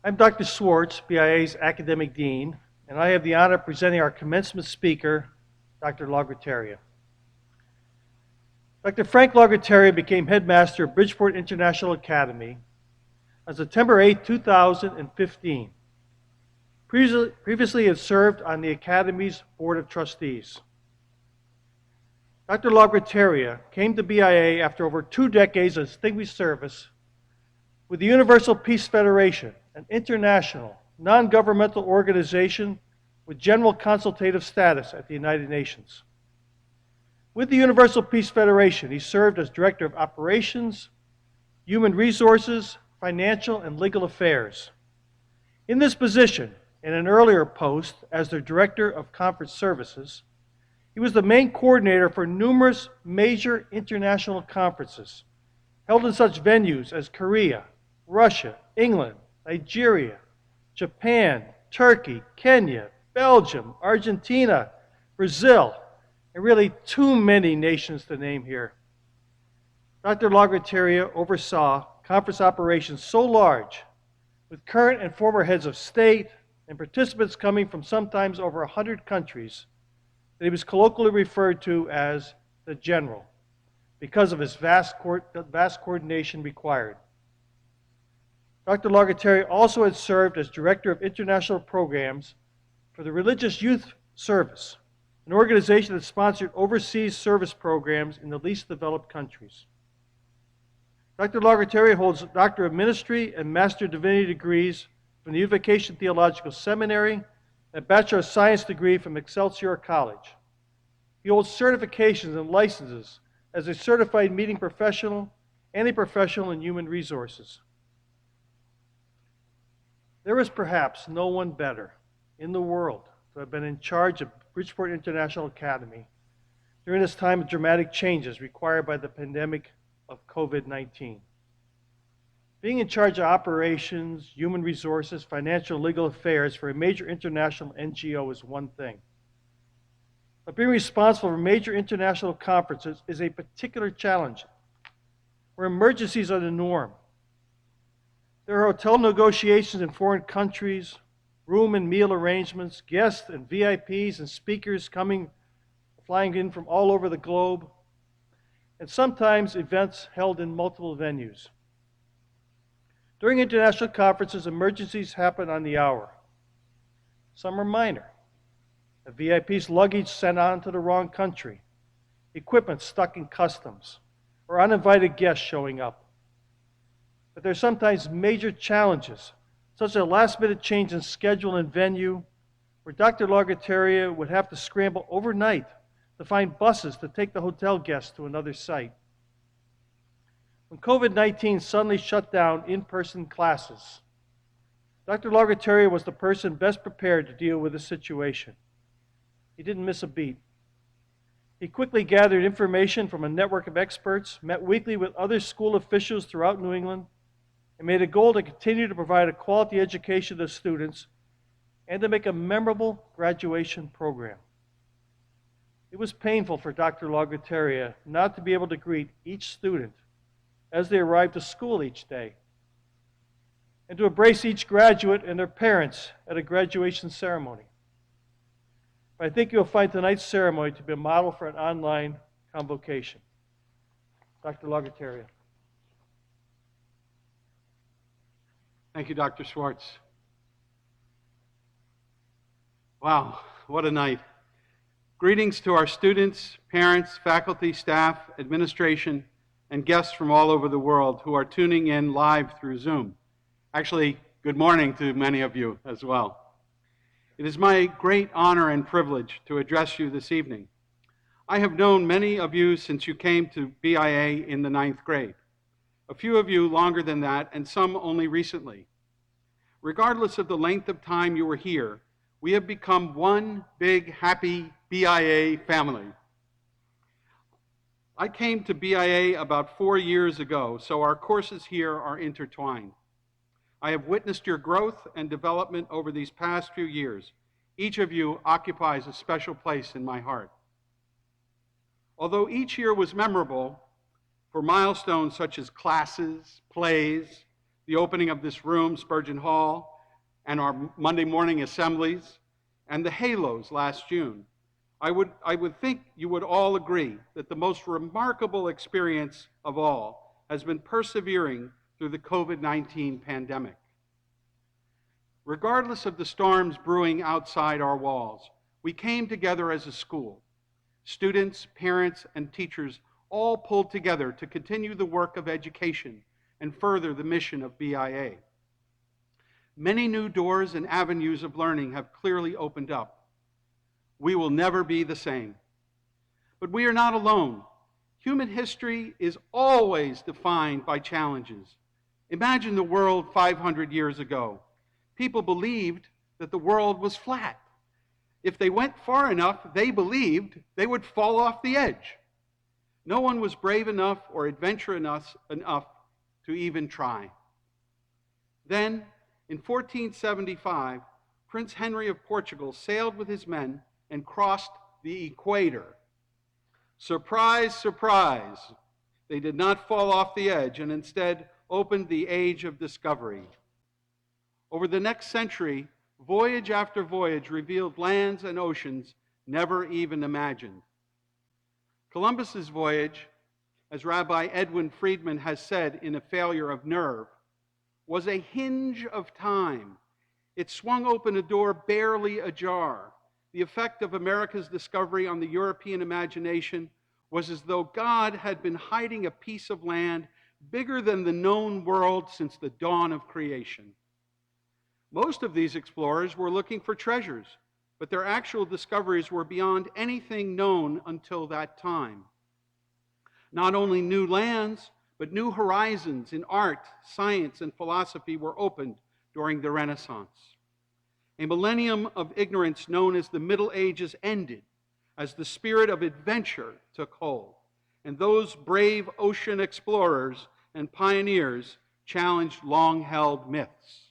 I'm Dr. Schwartz, BIA's Academic Dean, and I have the honor of presenting our commencement speaker, Dr. Lagrateria. Dr. Frank Lagrateria became headmaster of Bridgeport International Academy on September 8, 2015. Previously, he had served on the Academy's Board of Trustees. Dr. Lagrateria came to BIA after over 2 decades of distinguished service with the Universal Peace Federation, an international, non-governmental organization with general consultative status at the United Nations. With the Universal Peace Federation, he served as Director of Operations, Human Resources, Financial, and Legal Affairs. In this position, in an earlier post as the Director of Conference Services, he was the main coordinator for numerous major international conferences held in such venues as Korea, Russia, England, Nigeria, Japan, Turkey, Kenya, Belgium, Argentina, Brazil, and really too many nations to name here. Dr. Lagrateria oversaw conference operations so large, with current and former heads of state and participants coming from sometimes over 100 countries, that he was colloquially referred to as the General, because of his vast coordination required. Dr. Lagrateria also had served as Director of International Programs for the Religious Youth Service, an organization that sponsored overseas service programs in the least developed countries. Dr. Lagrateria holds a Doctor of Ministry and Master of Divinity degrees from the Unification Theological Seminary and a Bachelor of Science degree from Excelsior College. He holds certifications and licenses as a certified meeting professional and a professional in human resources. There is perhaps no one better in the world to have been in charge of Bridgeport International Academy during this time of dramatic changes required by the pandemic of COVID-19. Being in charge of operations, human resources, financial and legal affairs for a major international NGO is one thing. But being responsible for major international conferences is a particular challenge, where emergencies are the norm. There are hotel negotiations in foreign countries, room and meal arrangements, guests and VIPs and speakers flying in from all over the globe, and sometimes events held in multiple venues. During international conferences, emergencies happen on the hour. Some are minor. A VIP's luggage sent on to the wrong country, equipment stuck in customs, or uninvited guests showing up. But there are sometimes major challenges, such as a last-minute change in schedule and venue, where Dr. Lagrateria would have to scramble overnight to find buses to take the hotel guests to another site. When COVID-19 suddenly shut down in-person classes, Dr. Lagrateria was the person best prepared to deal with the situation. He didn't miss a beat. He quickly gathered information from a network of experts, met weekly with other school officials throughout New England, and made a goal to continue to provide a quality education to students and to make a memorable graduation program. It was painful for Dr. Lagrateria not to be able to greet each student as they arrived to school each day, and to embrace each graduate and their parents at a graduation ceremony. But I think you'll find tonight's ceremony to be a model for an online convocation. Dr. Lagrateria. Thank you, Dr. Schwartz. Wow, what a night. Greetings to our students, parents, faculty, staff, administration, and guests from all over the world who are tuning in live through Zoom. Actually, good morning to many of you as well. It is my great honor and privilege to address you this evening. I have known many of you since you came to BIA in the 9th grade. A few of you longer than that, and some only recently. Regardless of the length of time you were here, we have become one big, happy BIA family. I came to BIA about 4 years ago, so our courses here are intertwined. I have witnessed your growth and development over these past few years. Each of you occupies a special place in my heart. Although each year was memorable for milestones such as classes, plays, the opening of this room, Spurgeon Hall, and our Monday morning assemblies, and the halos last June, I would think you would all agree that the most remarkable experience of all has been persevering through the COVID-19 pandemic. Regardless of the storms brewing outside our walls, we came together as a school. Students, parents, and teachers all pulled together to continue the work of education and further the mission of BIA. Many new doors and avenues of learning have clearly opened up. We will never be the same. But we are not alone. Human history is always defined by challenges. Imagine the world 500 years ago. People believed that the world was flat. If they went far enough, they believed they would fall off the edge. No one was brave enough or adventurous enough to even try. Then, in 1475, Prince Henry of Portugal sailed with his men and crossed the equator. Surprise, surprise! They did not fall off the edge and instead opened the age of discovery. Over the next century, voyage after voyage revealed lands and oceans never even imagined. Columbus's voyage, as Rabbi Edwin Friedman has said in A Failure of Nerve, was a hinge of time. It swung open a door barely ajar. The effect of America's discovery on the European imagination was as though God had been hiding a piece of land bigger than the known world since the dawn of creation. Most of these explorers were looking for treasures, but their actual discoveries were beyond anything known until that time. Not only new lands, but new horizons in art, science, and philosophy were opened during the Renaissance. A millennium of ignorance known as the Middle Ages ended as the spirit of adventure took hold, and those brave ocean explorers and pioneers challenged long-held myths.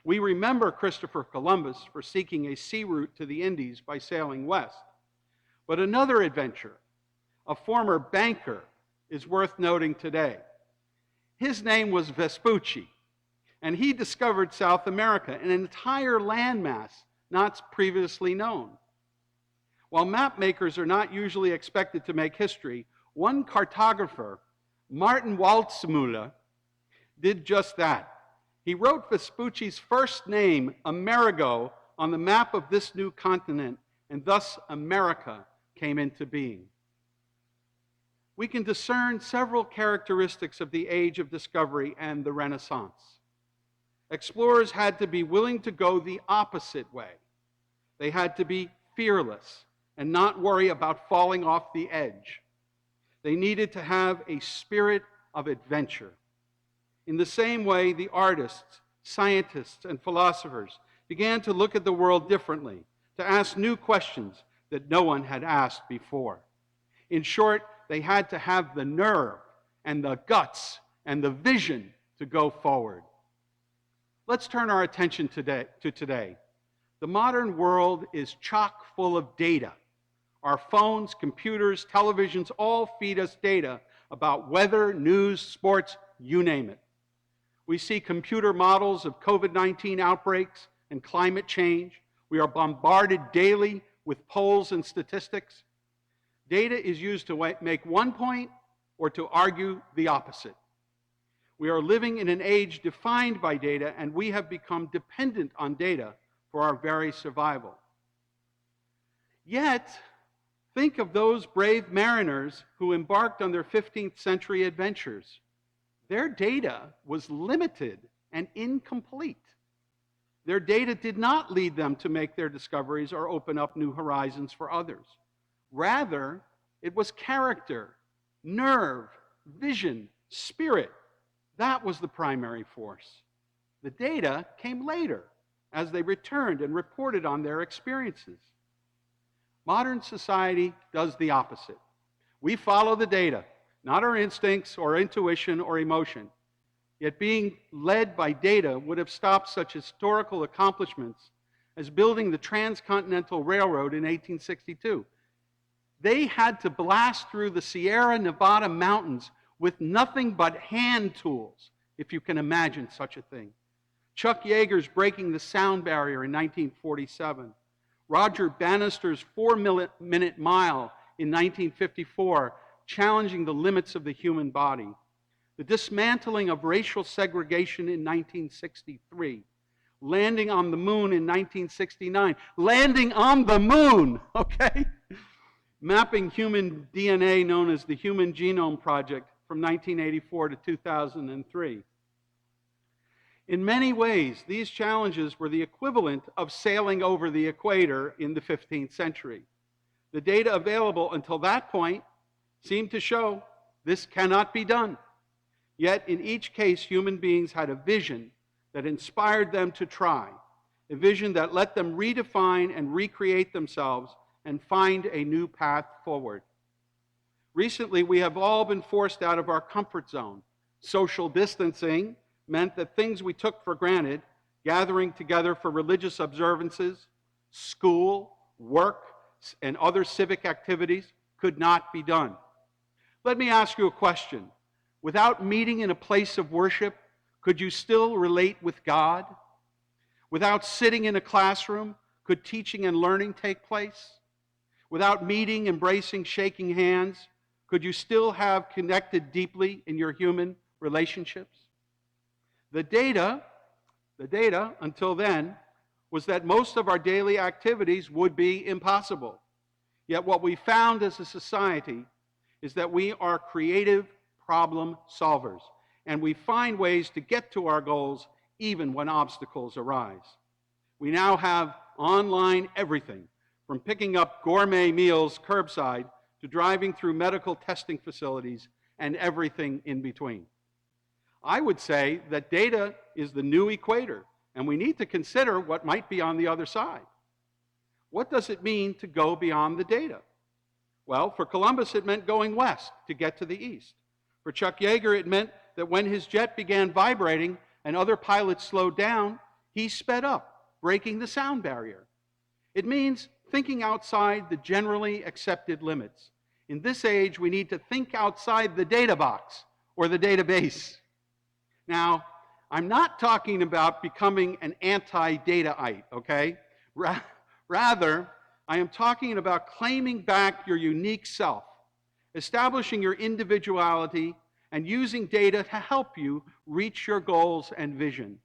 We remember Christopher Columbus for seeking a sea route to the Indies by sailing west. But another adventurer, a former banker, is worth noting today. His name was Vespucci, and he discovered South America, an entire landmass not previously known. While map makers are not usually expected to make history, one cartographer, Martin Waldseemüller, did just that. He wrote Vespucci's first name, Amerigo, on the map of this new continent, and thus America came into being. We can discern several characteristics of the age of discovery and the Renaissance. Explorers had to be willing to go the opposite way. They had to be fearless and not worry about falling off the edge. They needed to have a spirit of adventure. In the same way, the artists, scientists, and philosophers began to look at the world differently, to ask new questions that no one had asked before. In short, they had to have the nerve and the guts and the vision to go forward. Let's turn our attention to today. The modern world is chock full of data. Our phones, computers, televisions all feed us data about weather, news, sports, you name it. We see computer models of COVID-19 outbreaks and climate change. We are bombarded daily with polls and statistics. Data is used to make one point or to argue the opposite. We are living in an age defined by data, and we have become dependent on data for our very survival. Yet, think of those brave mariners who embarked on their 15th century adventures. Their data was limited and incomplete. Their data did not lead them to make their discoveries or open up new horizons for others. Rather, it was character, nerve, vision, spirit. That was the primary force. The data came later as they returned and reported on their experiences. Modern society does the opposite. We follow the data, not our instincts or intuition or emotion. Yet being led by data would have stopped such historical accomplishments as building the Transcontinental Railroad in 1862. They had to blast through the Sierra Nevada mountains with nothing but hand tools if you can imagine such a thing. Chuck Yeager's breaking the sound barrier in 1947. Roger Bannister's 4-minute mile in 1954, challenging the limits of the human body. The dismantling of racial segregation in 1963. Landing on the moon in 1969. Landing on the moon, okay? Mapping human DNA, known as the Human Genome Project, from 1984 to 2003. In many ways, these challenges were the equivalent of sailing over the equator in the 15th century. The data available until that point seemed to show this cannot be done. Yet, in each case, human beings had a vision that inspired them to try, a vision that let them redefine and recreate themselves and find a new path forward. Recently, we have all been forced out of our comfort zone. Social distancing meant that things we took for granted, gathering together for religious observances, school, work, and other civic activities, could not be done. Let me ask you a question. Without meeting in a place of worship, could you still relate with God? Without sitting in a classroom, could teaching and learning take place? Without meeting, embracing, shaking hands, could you still have connected deeply in your human relationships? The data until then was that most of our daily activities would be impossible. Yet what we found as a society is that we are creative problem solvers, and we find ways to get to our goals even when obstacles arise. We now have online everything, from picking up gourmet meals curbside to driving through medical testing facilities and everything in between. I would say that data is the new equator, and we need to consider what might be on the other side. What does it mean to go beyond the data? Well, for Columbus, it meant going west to get to the east. For Chuck Yeager, it meant that when his jet began vibrating and other pilots slowed down, he sped up, breaking the sound barrier. It means thinking outside the generally accepted limits. In this age, we need to think outside the data box or the database. Now, I'm not talking about becoming an anti-dataite, okay? Rather, I am talking about claiming back your unique self, establishing your individuality, and using data to help you reach your goals and vision.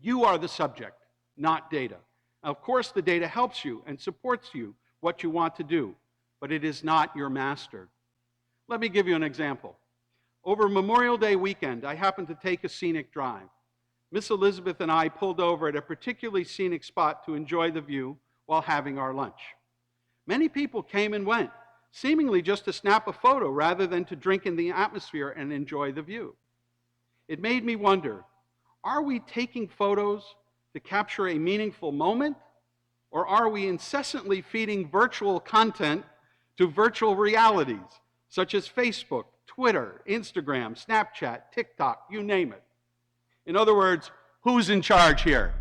You are the subject, not data. Now, of course, the data helps you and supports you what you want to do, but it is not your master. Let me give you an example. Over Memorial Day weekend, I happened to take a scenic drive. Miss Elizabeth and I pulled over at a particularly scenic spot to enjoy the view while having our lunch. Many people came and went, seemingly just to snap a photo rather than to drink in the atmosphere and enjoy the view. It made me wonder, are we taking photos to capture a meaningful moment, or are we incessantly feeding virtual content to virtual realities, such as Facebook, Twitter, Instagram, Snapchat, TikTok, you name it? In other words, who's in charge here?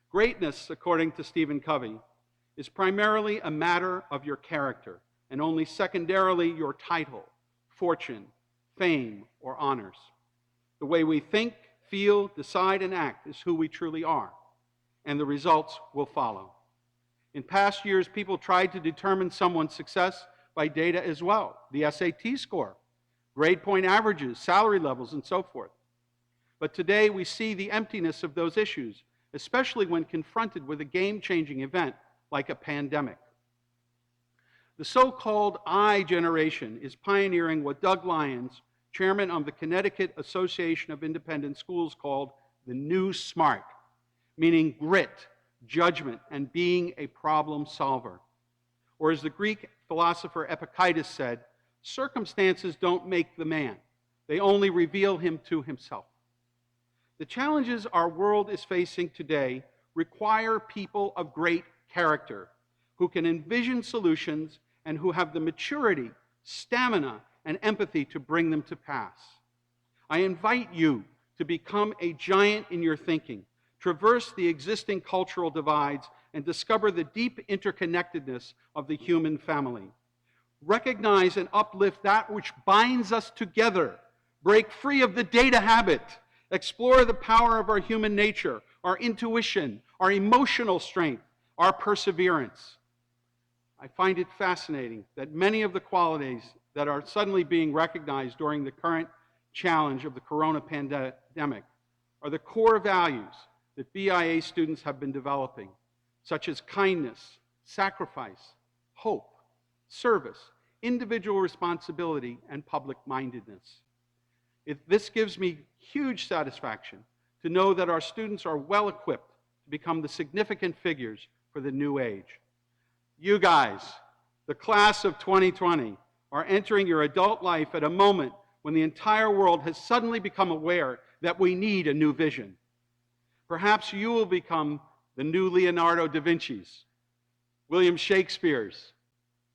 Greatness, according to Stephen Covey, is primarily a matter of your character, and only secondarily your title, fortune, fame, or honors. The way we think, feel, decide, and act is who we truly are, and the results will follow. In past years, people tried to determine someone's success by data as well, the SAT score, grade point averages, salary levels, and so forth. But today we see the emptiness of those issues, especially when confronted with a game-changing event like a pandemic. The so-called I generation is pioneering what Doug Lyons, chairman of the Connecticut Association of Independent Schools, called the new smart, meaning grit, judgment, and being a problem solver. Or as the Greek philosopher Epictetus said, circumstances don't make the man, they only reveal him to himself. The challenges our world is facing today require people of great character who can envision solutions and who have the maturity, stamina, and empathy to bring them to pass. I invite you to become a giant in your thinking, traverse the existing cultural divides, and discover the deep interconnectedness of the human family. Recognize and uplift that which binds us together, Break free of the data habit. Explore the power of our human nature, our intuition, our emotional strength, our perseverance. I find it fascinating that many of the qualities that are suddenly being recognized during the current challenge of the corona pandemic are the core values that BIA students have been developing, such as kindness, sacrifice, hope, service, individual responsibility, and public-mindedness. This gives me huge satisfaction to know that our students are well equipped to become the significant figures for the new age. You guys, the class of 2020, are entering your adult life at a moment when the entire world has suddenly become aware that we need a new vision. Perhaps you will become the new Leonardo da Vinci's, William Shakespeare's,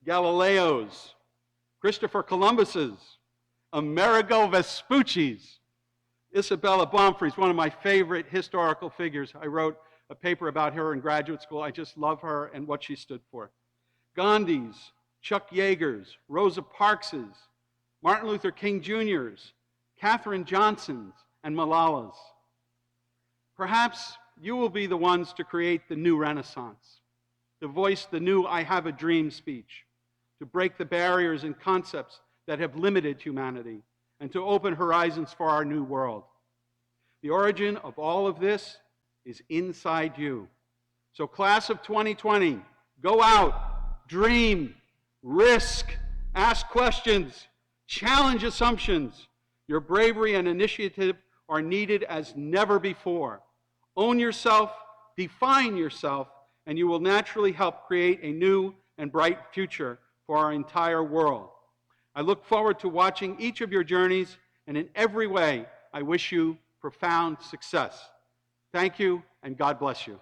Galileo's, Christopher Columbus's, Amerigo Vespucci's, Isabella Bonfrey's, one of my favorite historical figures. I wrote a paper about her in graduate school. I just love her and what she stood for. Gandhi's, Chuck Yeager's, Rosa Parks's, Martin Luther King Jr.'s, Katherine Johnson's, and Malala's. Perhaps you will be the ones to create the new Renaissance, to voice the new I Have a Dream speech, to break the barriers and concepts that have limited humanity, and to open horizons for our new world. The origin of all of this is inside you. So class of 2020, go out, dream, risk, ask questions, challenge assumptions. Your bravery and initiative are needed as never before. Own yourself, define yourself, and you will naturally help create a new and bright future for our entire world. I look forward to watching each of your journeys, and in every way, I wish you profound success. Thank you, and God bless you.